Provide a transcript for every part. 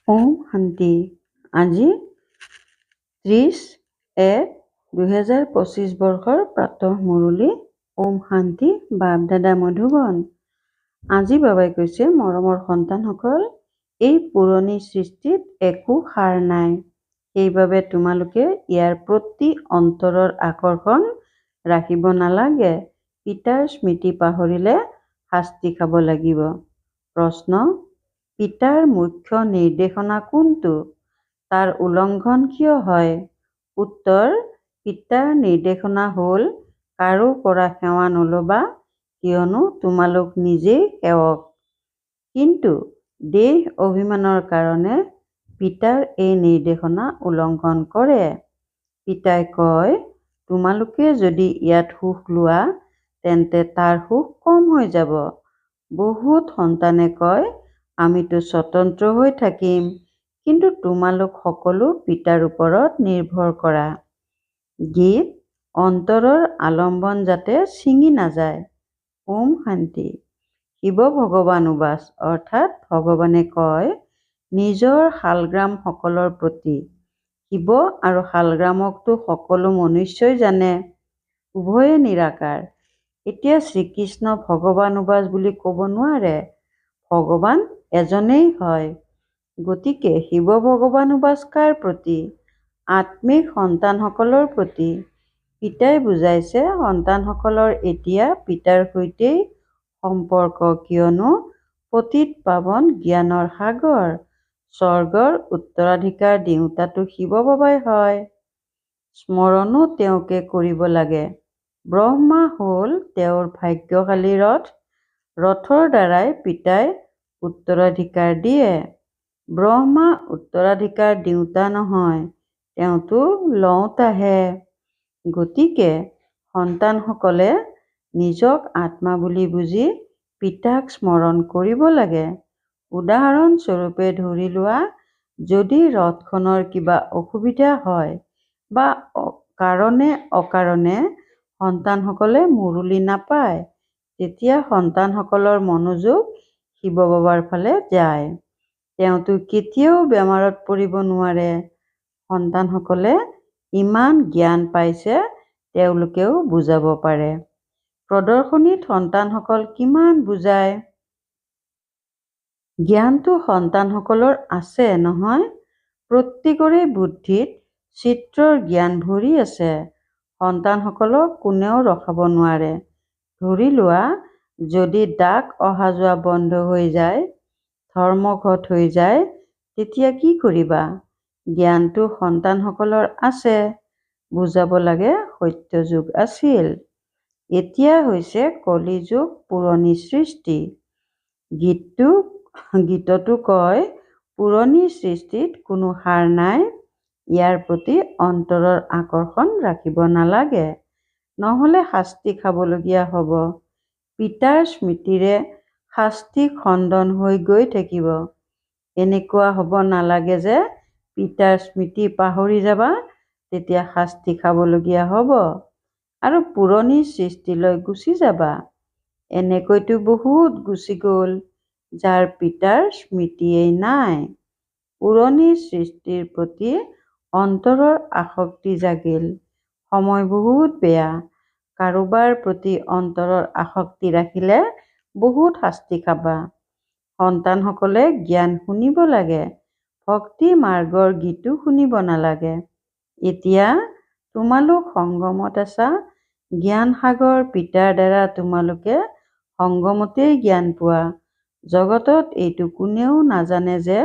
ওম শান্তি। আজি 30/1/2025 বৰ্ষৰ প্ৰাতঃ মুৰলী। ওম শান্তি। বাপ দাদা মধুবন। আজি বাবাই কৈছে, মৰমৰ সন্তানসকল, এই পুৰণি সৃষ্টিত একো সাৰ নাই। সেইবাবে তোমালোকে ইয়াৰ প্ৰতি অন্তৰৰ আকৰ্ষণ ৰাখিব নালাগে। পিতাৰ স্মৃতি পাহৰিলে শাস্তি খাব লাগিব। প্ৰশ্ন: পিতাৰ মুখ্য নিৰ্দেশনা কোনটো? তাৰ উলংঘন কিয় হয়? উত্তৰ: পিতাৰ নিৰ্দেশনা হ'ল কাৰো পৰা সেৱা নল'বা, কিয়নো তোমালোক নিজেই সেৱক। কিন্তু দেহ অভিমানৰ কাৰণে পিতাৰ এই নিৰ্দেশনা উলংঘন কৰে। পিতাই কয়, তোমালোকে যদি ইয়াত সুখ লোৱা তেন্তে তাৰ সুখ কম হৈ যাব। বহুত সন্তানে কয়, আমিতো স্বতন্ত্ৰ হৈ থাকিম, কিন্তু তোমালোক সকলো পিতাৰ ওপৰত নিৰ্ভৰ কৰা। গীত: অন্তৰৰ আলম্বন যাতে ছিঙি নাযায়। ওম শান্তি। শিৱ ভগৱান উবাচ, অৰ্থাৎ ভগৱানে কয় নিজৰ শালগ্ৰামসকলৰ প্ৰতি। শিৱ আৰু শালগ্ৰামকতো সকলো মনুষ্যই জানে, উভয়ে নিৰাকাৰ। এতিয়া শ্ৰীকৃষ্ণ ভগৱান উবাচ বুলি ক'ব নোৱাৰে, ভগৱান এজনেই হয়। গতিকে শিৱ ভগৱান উবাচ কাৰ প্ৰতি? আত্মিক সন্তানসকলৰ প্ৰতি। পিতাই বুজাইছে, সন্তানসকলৰ এতিয়া পিতাৰ সৈতেই সম্পৰ্ক, কিয়নো পতিত পাৱন জ্ঞানৰ সাগৰ। স্বৰ্গৰ উত্তৰাধিকাৰ দিওঁতাটো শিৱ বাবাই হয়। স্মৰণো তেওঁকে কৰিব লাগে। ব্ৰহ্মা হ'ল তেওঁৰ ভাগ্যশালী ৰথ। ৰথৰ দ্বাৰাই পিতাই উত্তৰাধিকাৰ দিয়ে। ব্ৰহ্মা উত্তৰাধিকাৰ দিওঁতা নহয়, তেওঁতো লওঁতাহে। গতিকে সন্তানসকলে নিজক আত্মা বুলি বুজি পিতাক স্মৰণ কৰিব লাগে। উদাহৰণ স্বৰূপে ধৰি লোৱা, যদি ৰথখনৰ কিবা অসুবিধা হয় বা কাৰণে অকাৰণে সন্তানসকলে মুৰলী নাপায়, তেতিয়া সন্তানসকলৰ মনোযোগ শিৱ বাবাৰ ফালে যায়। তেওঁতো কেতিয়াও বেমাৰত পৰিব নোৱাৰে। সন্তানসকলে ইমান জ্ঞান পাইছে, তেওঁলোকেও বুজাব পাৰে। প্ৰদৰ্শনীত সন্তানসকল কিমান বুজায়। জ্ঞানটো সন্তানসকলৰ আছে নহয়। প্ৰত্যেকৰে বুদ্ধিত চিত্ৰৰ জ্ঞান ভৰি আছে। সন্তানসকলক কোনেও ৰখাব নোৱাৰে। ধৰি লোৱা, যদি ডাক অহা যোৱা বন্ধ হৈ যায়, ধৰ্মঘট হৈ যায়, তেতিয়া কি কৰিবা? জ্ঞানটো সন্তানসকলৰ আছে। বুজাব লাগে, সত্যযুগ আছিল, এতিয়া হৈছে কলি যুগ, পুৰণি সৃষ্টি। গীততো কয়, পুৰণি সৃষ্টিত কোনো সাৰ নাই। ইয়াৰ প্ৰতি অন্তৰৰ আকৰ্ষণ ৰাখিব নালাগে, নহ'লে শাস্তি খাবলগীয়া হ'ব। পিতাৰ স্মৃতিৰে শাস্তি খণ্ডন হৈ গৈ থাকিব। এনেকুৱা হ'ব নালাগে যে পিতাৰ স্মৃতি পাহৰি যাবা, তেতিয়া শাস্তি খাবলগীয়া হ'ব আৰু পুৰণি সৃষ্টিলৈ গুচি যাবা। এনেকৈতো বহুত গুচি গ'ল, যাৰ পিতাৰ স্মৃতিয়েই নাই। পুৰণি সৃষ্টিৰ প্ৰতি অন্তৰৰ আসক্তি জাগিল। সময় বহুত বেয়া। কাৰোবাৰ প্ৰতি অন্তৰৰ আসক্তি ৰাখিলে বহুত শাস্তি খাবা। সন্তানসকলে জ্ঞান শুনিব লাগে, ভক্তি মাৰ্গৰ গীতো শুনিব নালাগে। এতিয়া তোমালোক সংগমত আছা। জ্ঞান সাগৰ পিতাৰ দ্বাৰা তোমালোকে সংগমতেই জ্ঞান পোৱা। জগতত এইটো কোনেও নাজানে যে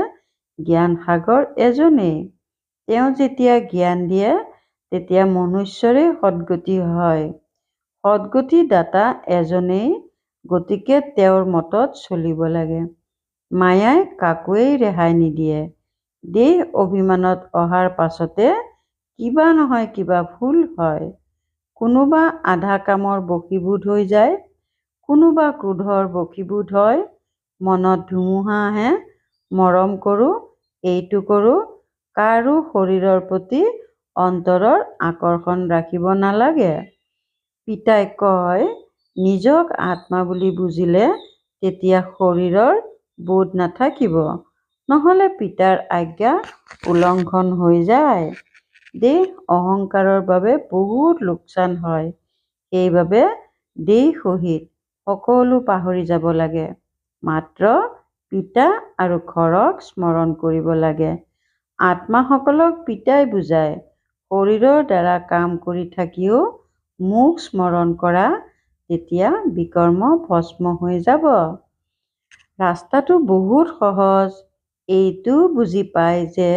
জ্ঞান সাগৰ এজনেই। তেওঁ যেতিয়া জ্ঞান দিয়ে, তেতিয়া মনুষ্যৰে সদ্গতি হয়। সদ্গতি দাতা এজনেই, গতিকে তেওঁৰ মতত চলিব লাগে। মায়াই কাকোৱেই ৰেহাই নিদিয়ে। দেহ অভিমানত অহাৰ পাছতে কিবা নহয় কিবা ভুল হয়। কোনোবা আধা কামৰ বশীভূত হৈ যায়, কোনোবা ক্ৰোধৰ বশীভূত হয়। মনত ধুমুহা আহে, মৰম কৰোঁ, এইটো কৰোঁ। কাৰো শৰীৰৰ প্ৰতি অন্তৰৰ আকৰ্ষণ ৰাখিব নালাগে। পিতাই কয়, নিজক আত্মা বুলি বুজিলে তেতিয়া শৰীৰৰ বোধ নাথাকিব, নহ'লে পিতাৰ আজ্ঞা উলংঘন হৈ যায়। দেহ অহংকাৰৰ বাবে বহুত লোকচান হয়। সেইবাবে দেহ সহিত সকলো পাহৰি যাব লাগে। মাত্ৰ পিতা আৰু ঘৰক স্মৰণ কৰিব লাগে। আত্মাসকলক পিতাই বুজায়, শৰীৰৰ দ্বাৰা কাম কৰি থাকিও মোক স্মৰণ কৰা, তেতিয়া বিকৰ্ম ভস্ম হৈ যাব। ৰাস্তাটো বহুত সহজ। এইটো বুজি পাই যে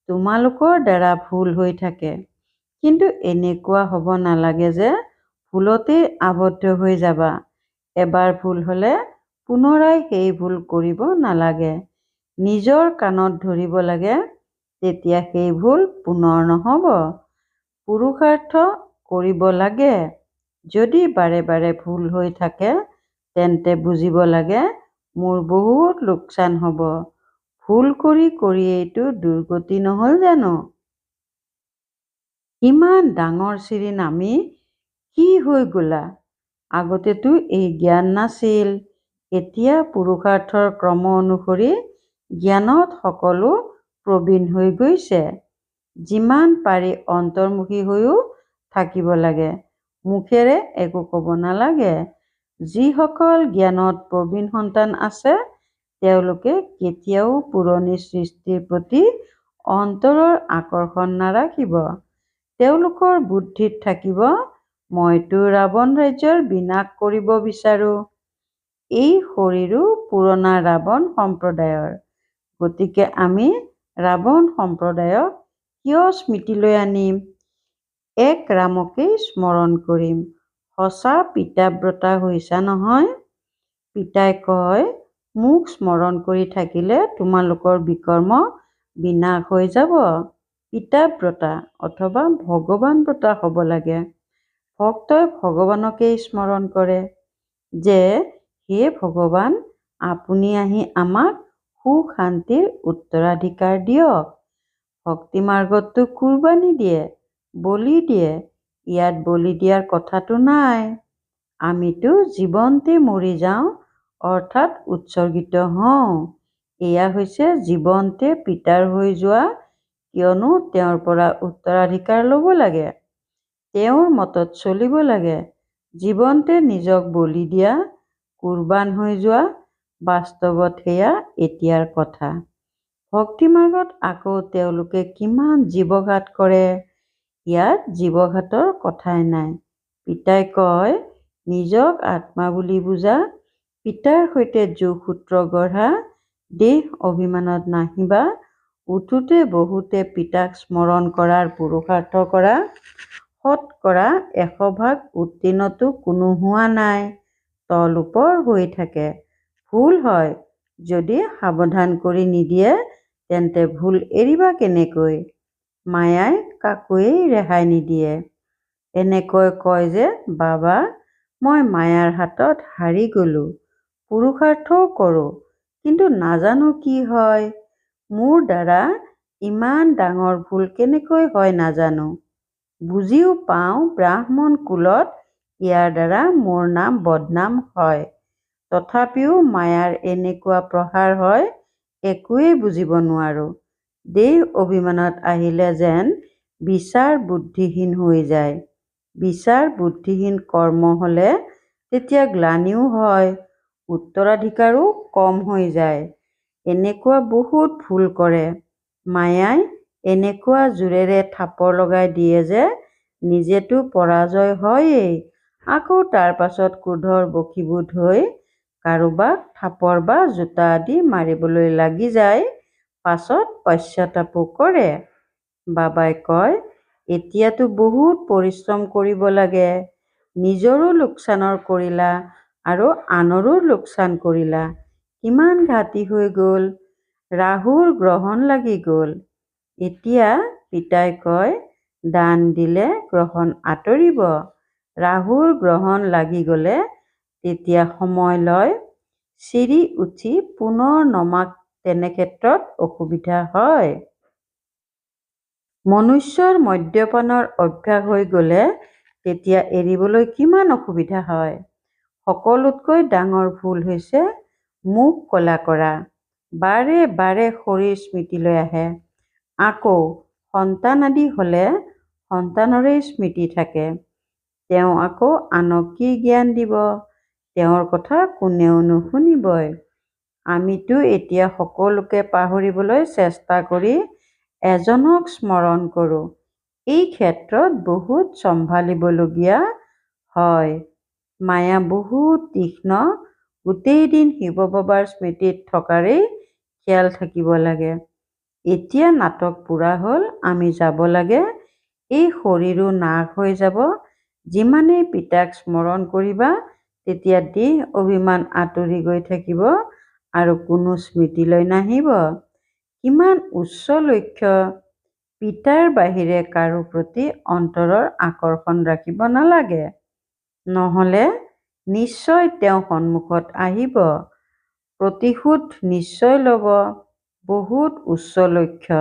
তোমালোকৰ দ্বাৰা ভুল হৈ থাকে। কিন্তু এনেকুৱা হ'ব নালাগে যে ভুলতেই আবদ্ধ হৈ যাবা। এবাৰ ভুল হ'লে পুনৰাই সেই ভুল কৰিব নালাগে। নিজৰ কাণত ধৰিব লাগে, তেতিয়া সেই ভুল পুনৰ নহ'ব। পুৰুষাৰ্থ কৰিব লাগে। যদি বাৰে বাৰে ভুল হৈ থাকে, তেন্তে বুজিব লাগে মোৰ বহুত লোকচান হ'ব। ভুল কৰি কৰিয়েইতো দুৰ্গতি নহ'ল জানো? ইমান ডাঙৰ চিৰি নামি কি হৈ গ'লা? আগতেতো এই জ্ঞান নাছিল। এতিয়া পুৰুষাৰ্থৰ ক্ৰম অনুসৰি জ্ঞানত সকলো প্ৰবীণ হৈ গৈছে। যিমান পাৰি অন্তৰ্মুখী হৈও থাকিব লাগে। মুখেৰে একো ক'ব নালাগে। যিসকল জ্ঞানত প্ৰবীণ সন্তান আছে, তেওঁলোকে কেতিয়াও পুৰণি সৃষ্টিৰ প্ৰতি অন্তৰৰ আকৰ্ষণ নাৰাখিব। তেওঁলোকৰ বুদ্ধিত থাকিব, মইতো ৰাৱণ ৰাজ্যৰ বিনাশ কৰিব বিচাৰোঁ। এই শৰীৰো পুৰণা ৰাৱণ সম্প্ৰদায়ৰ। গতিকে আমি ৰাৱণ সম্প্ৰদায়ক কিয় স্মৃতিলৈ আনিম? এক ৰামকেই স্মৰণ কৰিম। সঁচা পিতাব্ৰতা হৈছা নহয়? পিতাই কয়, মোক স্মৰণ কৰি থাকিলে তোমালোকৰ বিকৰ্ম বিনাশ হৈ যাব। পিতাব্ৰতা অথবা ভগৱানব্ৰতা হ'ব লাগে। ভক্তই ভগৱানকেই স্মৰণ কৰে যে, হে ভগৱান, আপুনি আহি আমাক সুখ শান্তিৰ উত্তৰাধিকাৰ দিয়ক। ভক্তি মাৰ্গততো কুৰ্বানী দিয়ে, বলি দিয়ে। ইয়াত বলি দিয়াৰ কথাটো নাই। আমিতো জীৱন্তে মৰি যাওঁ, অৰ্থাৎ উৎসৰ্গিত হওঁ। এয়া হৈছে জীৱন্তে পিতাৰ হৈ যোৱা, কিয়নো তেওঁৰ পৰা উত্তৰাধিকাৰ ল'ব লাগে। তেওঁৰ মতত চলিব লাগে। জীৱন্তে নিজক বলি দিয়া, কুৰ্বান হৈ যোৱা, বাস্তৱত সেয়া এতিয়াৰ কথা। ভক্তি মাৰ্গত আকৌ তেওঁলোকে কিমান জীৱঘাত কৰে। ইয়াত জীৱঘাতৰ কথাই নাই। পিতাই কয়, নিজক আত্মা বুলি বুজা, পিতাৰ সৈতে যোগসূত্ৰ গঢ়া, দেহ অভিমানত নাহিবা, উঠোতে বহোতে পিতাক স্মৰণ কৰাৰ পুৰুষাৰ্থ কৰা। শতকৰা 100% উত্তীৰ্ণতো কোনো হোৱা নাই। তল ওপৰ হৈ থাকে। ভুল হয়। যদি সাৱধান কৰি নিদিয়ে, তেন্তে ভুল এৰিবা কেনেকৈ? মায়াই কাকোৱেই ৰেহাই নিদিয়ে। এনেকৈ কয় যে, বাবা, মই মায়াৰ হাতত হাৰি গ'লো। পুৰুষাৰ্থও কৰোঁ, কিন্তু নাজানো কি হয়। মোৰ দ্বাৰা ইমান ডাঙৰ ভুল কেনেকৈ হয় নাজানো। বুজিও পাওঁ ব্ৰাহ্মণ কুলত ইয়াৰ দ্বাৰা মোৰ নাম বদনাম হয়। তথাপিও মায়াৰ এনেকুৱা প্ৰহাৰ হয়, একোৱেই বুজিব নোৱাৰো। দেহ অভিমানত আহিলে যেন বিচাৰ বুদ্ধিহীন হৈ যায়। বিচাৰ বুদ্ধিহীন কৰ্ম হ'লে তেতিয়া গ্লানিও হয়, উত্তৰাধিকাৰো কম হৈ যায়। এনেকুৱা বহুত ভুল কৰে। মায়াই এনেকুৱা জোৰেৰে থাপৰ লগাই দিয়ে যে, নিজেতো পৰাজয় হয়েই, আকৌ তাৰ পাছত ক্ৰোধৰ বশীভূত হৈ কাৰোবাক থাপৰ বা জোতা আদি মাৰিবলৈ লাগি যায়, পাছত পশ্চাতাপো কৰে। বাবাই কয়, এতিয়াতো বহুত পৰিশ্ৰম কৰিব লাগে। নিজৰো লোকচানৰ কৰিলা আৰু আনৰো লোকচান কৰিলা। কিমান ঘাটি হৈ গ'ল। ৰাহুৰ গ্ৰহণ লাগি গ'ল। এতিয়া পিতাই কয়, দান দিলে গ্ৰহণ আঁতৰিব। ৰাহুৰ গ্ৰহণ লাগি গ'লে তেতিয়া সময় লয়। চিৰি উঠি পুনৰ নমাক তেনেক্ষেত্ৰত অসুবিধা হয়। মনুষ্যৰ মদ্যপানৰ অভ্যাস হৈ গ'লে তেতিয়া এৰিবলৈ কিমান অসুবিধা হয়। সকলোতকৈ ডাঙৰ ভুল হৈছে মুখ ক'লা কৰা। বাৰে বাৰে শৰীৰ স্মৃতিলৈ আহে। আকৌ সন্তান আদি হ'লে সন্তানৰে স্মৃতি থাকে। তেওঁ আকৌ আনক কি জ্ঞান দিব? তেওঁৰ কথা কোনেও নুশুনিবই। আমিতো এতিয়া সকলোকে পাহৰিবলৈ চেষ্টা কৰি এজনক স্মৰণ কৰোঁ। এই ক্ষেত্ৰত বহুত চম্ভালিবলগীয়া হয়। মায়া বহুত তীক্ষ্ণ। গোটেই দিন শিৱ বাবাৰ স্মৃতিত থকাৰেই খেল থাকিব লাগে। এতিয়া নাটক পুৰা হ'ল, আমি যাব লাগে। এই শৰীৰো নাশ হৈ যাব। যিমানেই পিতাক স্মৰণ কৰিবা তেতিয়া দেহ অভিমান আঁতৰি গৈ থাকিব আৰু কোনো স্মৃতিলৈ নাহিব। কিমান উচ্চ লক্ষ্য! পিতাৰ বাহিৰে কাৰো প্ৰতি অন্তৰৰ আকৰ্ষণ ৰাখিব নালাগে। নহ'লে নিশ্চয় তেওঁ সন্মুখত আহিব। প্ৰতিশোধ নিশ্চয় ল'ব। বহুত উচ্চ লক্ষ্য।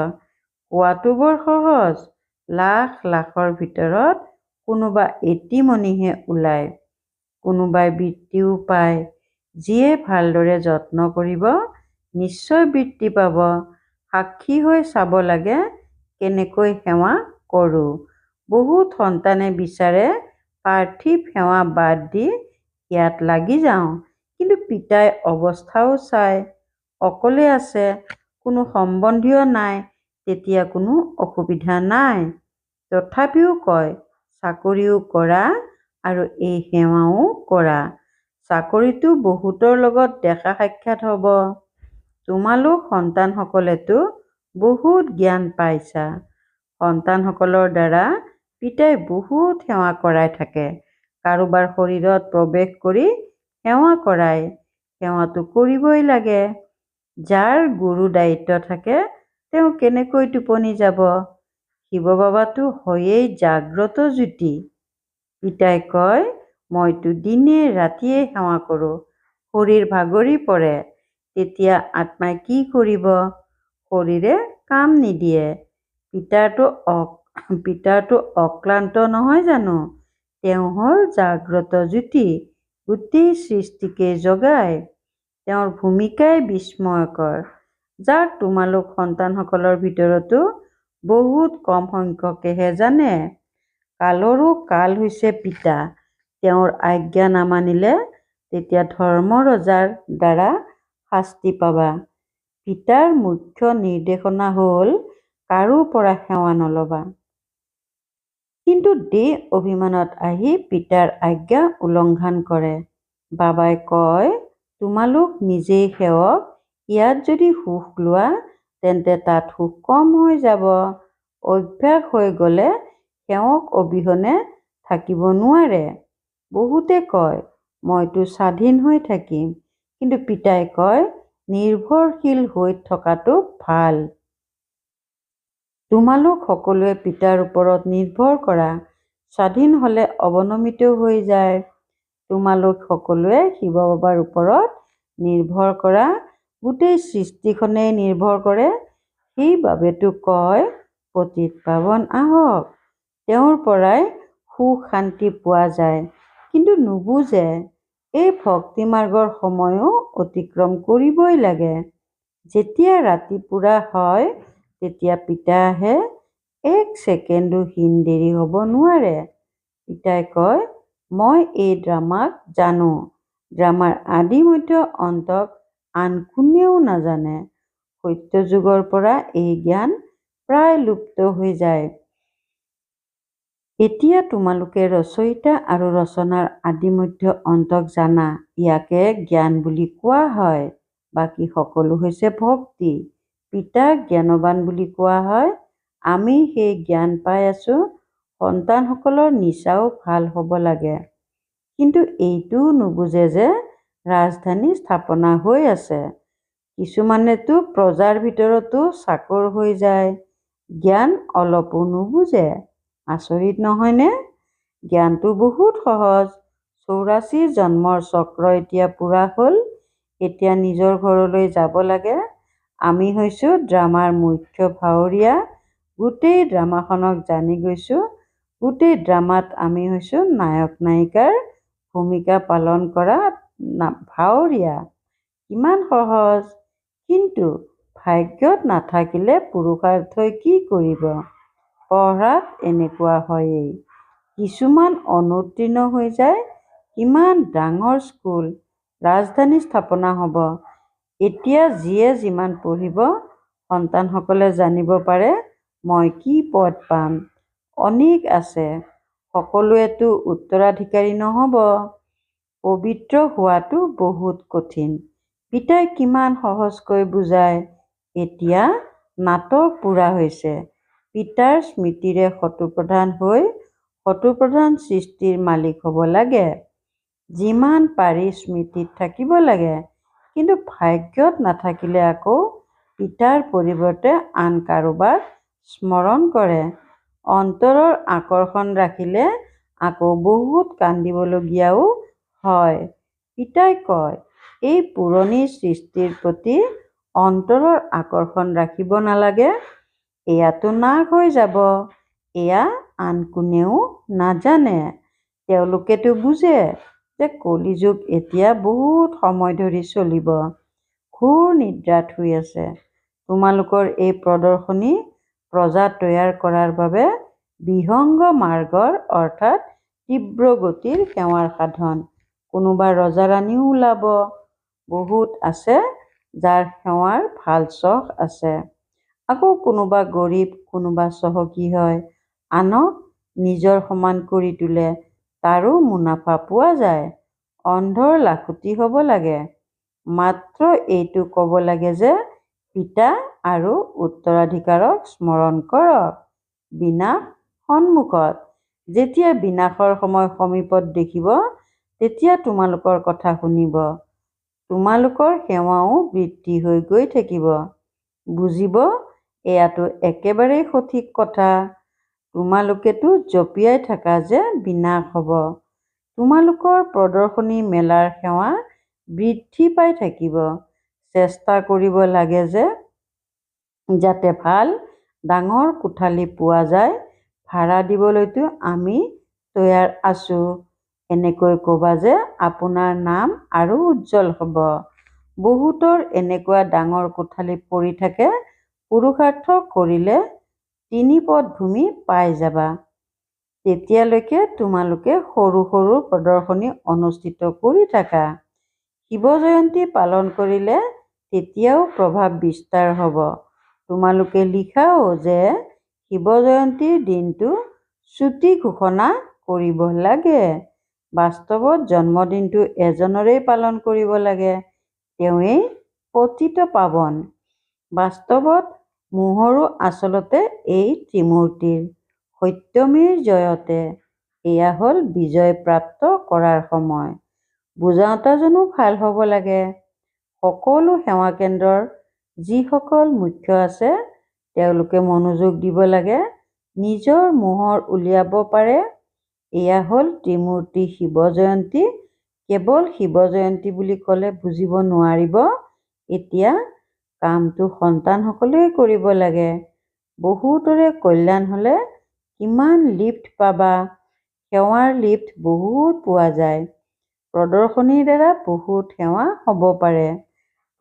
কোৱাটো বৰ সহজ। লাখ লাখৰ ভিতৰত কোনোবা এটিমনিহে ওলায়। কোনোবাই বৃত্তিও পায়। যিয়ে ভালদৰে যত্ন কৰিব নিশ্চয় বৃত্তি পাব। সাক্ষী হৈ চাব লাগে কেনেকৈ সেৱা কৰোঁ। বহুত সন্তানে বিচাৰে পাৰ্থিৱ সেৱা বাদ দি ইয়াত লাগি যাওঁ। কিন্তু পিতাই অৱস্থাও চায়। অকলে আছে, কোনো সম্বন্ধীয় নাই, তেতিয়া কোনো অসুবিধা নাই। তথাপিও কয়, চাকৰিও কৰা আৰু এই সেৱাও কৰা। চাকৰিটো বহুতৰ লগত দেখা সাক্ষাৎ হ'ব। তোমালোক সন্তানসকলেতো বহুত জ্ঞান পাইছা। সন্তানসকলৰ দ্বাৰা পিতাই বহুত সেৱা কৰাই থাকে। কাৰোবাৰ শৰীৰত প্ৰৱেশ কৰি সেৱা কৰায়। সেৱাটো কৰিবই লাগে। যাৰ গুৰু দায়িত্ব থাকে তেওঁ কেনেকৈ টোপনি যাব? শিৱ বাবাতো হয়েই জাগ্ৰত জ্যোতি। পিতাই কয়, মইতো দিনে ৰাতিয়ে সেৱা কৰোঁ। শৰীৰ ভাগৰি পৰে। তেতিয়া আত্মাই কি কৰিব? শৰীৰে কাম নিদিয়ে। পিতাৰটো অক্লান্ত নহয় জানো? তেওঁ হ'ল জাগ্ৰত জ্যোতি। গোটেই সৃষ্টিকে জগায়। তেওঁৰ ভূমিকাই বিস্ময়কৰ, যাক তোমালোক সন্তানসকলৰ ভিতৰতো বহুত কম সংখ্যকেহে জানে। কালৰো কাল হৈছে পিতা। তেওঁৰ আজ্ঞা নামানিলে তেতিয়া ধৰ্মৰজাৰ দ্বাৰা শাস্তি পাবা। পিতাৰ মুখ্য নিৰ্দেশনা হ'ল কাৰো পৰা সেৱা নল'বা। কিন্তু দেহ অভিমানত আহি পিতাৰ আজ্ঞা উলংঘন কৰে। বাবাই কয়, তোমালোক নিজেই সেৱক। ইয়াত যদি সুখ লোৱা তেন্তে তাত সুখ কম হৈ যাব। অভ্যাস হৈ গ'লে সেৱক অবিহনে থাকিব নোৱাৰে। বহুতে কয়, মইতো স্বাধীন হৈ থাকিম। কিন্তু পিতাই কয়, নিৰ্ভৰশীল হৈ থকাটো ভাল। তোমালোক সকলোৱে পিতাৰ ওপৰত নিৰ্ভৰ কৰা। স্বাধীন হ'লে অৱনমিত হৈ যায়। তোমালোক সকলোৱে শিৱ বাবাৰ ওপৰত নিৰ্ভৰ কৰা। গোটেই সৃষ্টিখনেই নিৰ্ভৰ কৰে। সেইবাবেতো কয়, পতিত পাৱন আহক। তেওঁৰ পৰাই সুখ শান্তি পোৱা যায়। কিন্তু নুবুজে। এই ভক্তি মাৰ্গৰ সময়ো অতিক্ৰম কৰিবই লাগে। যেতিয়া ৰাতি পুৰা হয় তেতিয়া পিতা আহে। এক ছেকেণ্ডো হীন দেৰি হ'ব নোৱাৰে। পিতাই কয়, মই এই ড্ৰামাক জানো। ড্ৰামাৰ আদি মধ্য অন্তক আন কোনেও নাজানে। সত্য যুগৰ পৰা এই জ্ঞান প্ৰায় লুপ্ত হৈ যায়। এতিয়া তোমালোকে ৰচয়িতা আৰু ৰচনাৰ আদি মধ্য অন্তক জানা। ইয়াকে জ্ঞান বুলি কোৱা হয়। বাকী সকলো হৈছে ভক্তি। পিতাক জ্ঞানৱান বুলি কোৱা হয়। আমি সেই জ্ঞান পাই আছো। সন্তানসকলৰ নিচাও ভাল হ'ব লাগে। কিন্তু এইটোও নুবুজে যে ৰাজধানী স্থাপনা হৈ আছে। কিছুমানেতো প্ৰজাৰ ভিতৰতো চাকৰ হৈ যায়। জ্ঞান অলপো নুবুজে। আচৰিত নহয়নে? জ্ঞানটো বহুত সহজ। 84 জন্মৰ চক্ৰ এতিয়া পুৰা হ'ল। এতিয়া নিজৰ ঘৰলৈ যাব লাগে। আমি হৈছো ড্ৰামাৰ মুখ্য ভাৱৰীয়া। গোটেই ড্ৰামাখনক জানি গৈছো। গোটেই ড্ৰামাত আমি হৈছো নায়ক নায়িকাৰ ভূমিকা পালন কৰা ভাৱৰীয়া। কিমান সহজ। কিন্তু ভাগ্যত নাথাকিলে পুৰুষাৰ্থই কি কৰিব? পঢ়াত এনেকুৱা হয়েই। কিছুমান অনুত্তীৰ্ণ হৈ যায়। কিমান ডাঙৰ স্কুল, ৰাজধানী স্থাপনা হ'ব। এতিয়া যিয়ে যিমান পঢ়িব, সন্তানসকলে জানিব পাৰে মই কি পদ পাম। অনেক আছে, সকলোৱেতো উত্তৰাধিকাৰী নহ'ব। পবিত্ৰ হোৱাটো বহুত কঠিন। পিতাই কিমান সহজকৈ বুজায়। এতিয়া নাটক পূৰা হৈছে। পিতাৰ স্মৃতিৰে শতপ্ৰধান হৈ শতপ্ৰধান সৃষ্টিৰ মালিক হ'ব লাগে। যিমান পাৰি স্মৃতিত থাকিব লাগে। কিন্তু ভাগ্যত নাথাকিলে আকৌ পিতাৰ পৰিৱৰ্তে আন কাৰোবাক স্মৰণ কৰে। অন্তৰৰ আকৰ্ষণ ৰাখিলে আকৌ বহুত কান্দিবলগীয়াও হয়। পিতাই কয়, এই পুৰণি সৃষ্টিৰ প্ৰতি অন্তৰৰ আকৰ্ষণ ৰাখিব নালাগে। এয়াতো নাশ হৈ যাব। এয়া আন কোনেও নাজানে। তেওঁলোকেতো বুজে যে কলিযুগ এতিয়া বহুত সময় ধৰি চলিব। ঘোৰ নিদ্ৰাত শুই আছে। তোমালোকৰ এই প্ৰদৰ্শনী প্ৰজা তৈয়াৰ কৰাৰ বাবে বিহংগ মাৰ্গৰ অৰ্থাৎ তীব্ৰ গতিৰ সেৱাৰ সাধন। কোনোবা ৰজা-ৰাণীও ওলাব। বহুত আছে যাৰ সেৱাৰ ভাল চখ আছে। আকৌ কোনোবা গৰীব, কোনোবা চহকী হয়, আনক নিজৰ সমান কৰি তোলে, তাৰো মুনাফা পোৱা যায়। অন্ধৰ লাখুটি হ'ব লাগে। মাত্ৰ এইটো ক'ব লাগে যে পিতা আৰু উত্তৰাধিকাৰক স্মৰণ কৰক। বিনাশ সন্মুখত। যেতিয়া বিনাশৰ সময় সমীপত দেখিব, তেতিয়া তোমালোকৰ কথা শুনিব। তোমালোকৰ সেৱাও বৃদ্ধি হৈ গৈ থাকিব। বুজিব, এয়াতো একেবাৰেই সঠিক কথা। তোমালোকেতো জপিয়াই থাকা যে বিনাশ হ'ব। তোমালোকৰ প্ৰদৰ্শনী মেলাৰ সেৱা বৃদ্ধি পাই থাকিব। চেষ্টা কৰিব লাগে যে যাতে ভাল ডাঙৰ কোঠালি পোৱা যায়। ভাড়া দিবলৈতো আমি তৈয়াৰ আছো। এনেকৈ ক'বা যে আপোনাৰ নাম আৰু উজ্জ্বল হ'ব। বহুতৰ এনেকুৱা ডাঙৰ কোঠালি পৰি থাকে। পুৰুষাৰ্থ কৰিলে ৩ পদ ভূমি পাই যাবা। তেতিয়ালৈকে তোমালোকে সৰু সৰু প্ৰদৰ্শনী অনুষ্ঠিত কৰি থাকা। শিৱ জয়ন্তী পালন কৰিলে তেতিয়াও প্ৰভাৱ বিস্তাৰ হ'ব। তোমালোকে লিখাও যে শিৱ জয়ন্তীৰ দিনটো ছুটী ঘোষণা কৰিব লাগে। বাস্তৱত জন্মদিনটো এজনৰেই পালন কৰিব লাগে। তেওঁৱেই পতিত পাৱন। বাস্তৱত মোহৰো আচলতে এই ত্ৰিমূৰ্তিৰ। সত্যমেৰ জয়তে। এয়া হ'ল বিজয় প্ৰাপ্ত কৰাৰ সময়। বুজাওতাজনো ভাল হ'ব লাগে। সকলো সেৱা কেন্দ্ৰৰ যিসকল মুখ্য আছে তেওঁলোকে মনোযোগ দিব লাগে। নিজৰ মোহৰ উলিয়াব পাৰে। এয়া হ'ল ত্ৰিমূৰ্তি শিৱ জয়ন্তী। কেৱল শিৱ জয়ন্তী বুলি ক'লে বুজিব নোৱাৰিব। এতিয়া কামটো সন্তানসকলেই কৰিব লাগে। বহুতৰে কল্যাণ হ'লে কিমান লিফ্ট পাবা। সেৱাৰ লিফ্ট বহুত পোৱা যায়। প্ৰদৰ্শনীৰ দ্বাৰা বহুত সেৱা হ'ব পাৰে।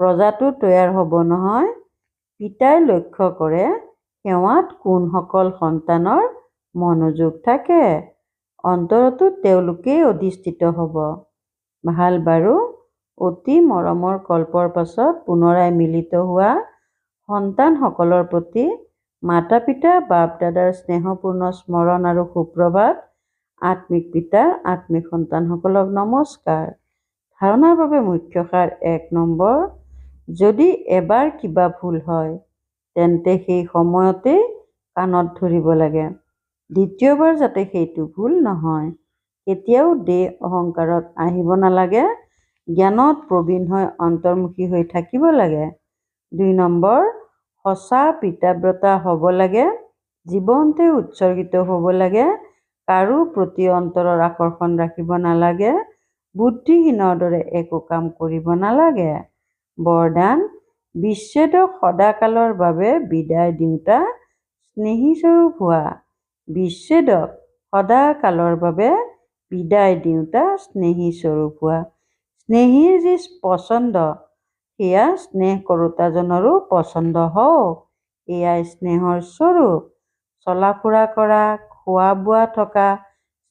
প্ৰজাটো তৈয়াৰ হ'ব নহয়। পিতাই লক্ষ্য কৰে সেৱাত কোনসকল সন্তানৰ মনোযোগ থাকে। অন্তৰতো তেওঁলোকেই অধিষ্ঠিত হ'ব। ভাল বাৰু। অতি মৰমৰ কল্পৰ পাছত পুনৰাই মিলিত হোৱা সন্তানসকলৰ প্ৰতি মাতা-পিতা বাপ-দাদাৰ স্নেহপূৰ্ণ স্মৰণ আৰু সুপ্ৰভাত। আত্মিক পিতাৰ আত্মিক সন্তানসকলক নমস্কাৰ। ধাৰণাৰ বাবে মুখ্য সাৰ ১ নম্বৰ। যদি এবাৰ কিবা ভুল হয় তেন্তে সেই সময়তেই কাণত ধৰিব লাগে। দ্বিতীয়বাৰ যাতে সেইটো ভুল নহয়। কেতিয়াও দেহ অহংকাৰত আহিব নালাগে। জ্ঞানত প্ৰবীণ হৈ অন্তৰ্মুখী হৈ থাকিব লাগে। ২ নম্বৰ। সঁচা পিতাব্ৰতা হ'ব লাগে। জীৱনতে উৎসৰ্গিত হ'ব লাগে। কাৰো প্ৰতি অন্তৰৰ আকৰ্ষণ ৰাখিব নালাগে। বুদ্ধিহীনৰ দৰে একো কাম কৰিব নালাগে। বৰদান। বিচ্ছেদক সদাকালৰ বাবে বিদায় দিওঁতা স্নেহীস্বৰূপ হোৱা। বিচ্ছেদক সদাকালৰ বাবে বিদায় দিওঁতা স্নেহীস্বৰূপ হোৱা। স্নেহীৰ যি পছন্দ সেয়া স্নেহ কৰোতাজনৰো পচন্দ হওক। এয়াই স্নেহৰ স্বৰূপ। চলা ফুৰা কৰা, খোৱা বোৱা থকা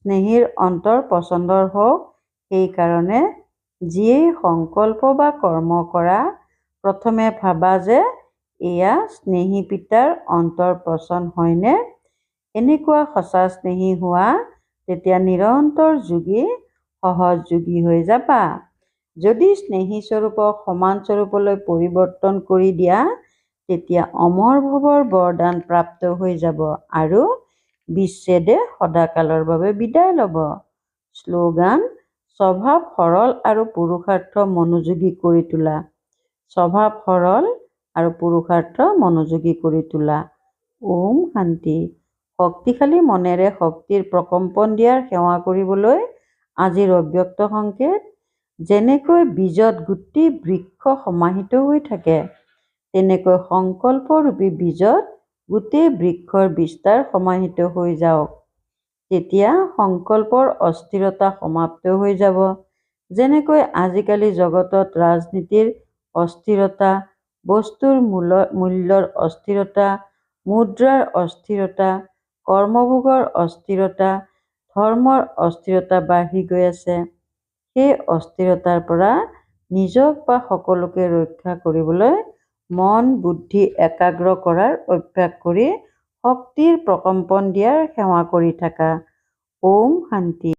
স্নেহীৰ অন্তৰ পচন্দৰ হওক। সেইকাৰণে যিয়েই সংকল্প বা কৰ্ম কৰা, প্ৰথমে ভাবা যে এয়া স্নেহী পিতাৰ অন্তৰ পচন্দ হয়নে? এনেকুৱা সঁচা স্নেহী হোৱা, তেতিয়া নিৰন্তৰ যোগী সহজ যোগী হৈ যাবা। যদি স্নেহী স্বৰূপক সমান স্বৰূপলৈ পৰিৱৰ্তন কৰি দিয়া, তেতিয়া অমৰ ভৱৰ বৰদান প্ৰাপ্ত হৈ যাব আৰু বিচ্ছেদে সদাকালৰ বাবে বিদায় ল'ব। শ্লোগান: স্বভাৱ সৰল আৰু পুৰুষাৰ্থ মনোযোগী কৰি তোলা। স্বভাৱ সৰল আৰু পুৰুষাৰ্থ মনোযোগী কৰি তোলা। ওম শান্তি। শক্তিশালী মনেৰে শক্তিৰ প্ৰকম্পন দিয়াৰ সেৱা কৰিবলৈ আজিৰ অব্যক্ত সংকেত: যেনেকৈ বীজত গোটেই বৃক্ষ সমাহিত হৈ থাকে, তেনেকৈ সংকল্পৰূপী বীজত গোটেই বৃক্ষৰ বিস্তাৰ সমাহিত হৈ যাওক। তেতিয়া সংকল্পৰ অস্থিৰতা সমাপ্ত হৈ যাব। যেনেকৈ আজিকালি জগতত ৰাজনীতিৰ অস্থিৰতা, বস্তুৰ মূল্যৰ অস্থিৰতা, মুদ্ৰাৰ অস্থিৰতা, কৰ্মভোগৰ অস্থিৰতা, ধৰ্মৰ অস্থিৰতা বাঢ়ি গৈ আছে। সেই অস্থিৰতাৰ পৰা নিজক বা সকলোকে ৰক্ষা কৰিবলৈ মন বুদ্ধি একাগ্ৰ কৰাৰ অভ্যাস কৰি শক্তিৰ প্ৰকম্পন দিয়াৰ সেৱা কৰি থাকা। ওম শান্তি।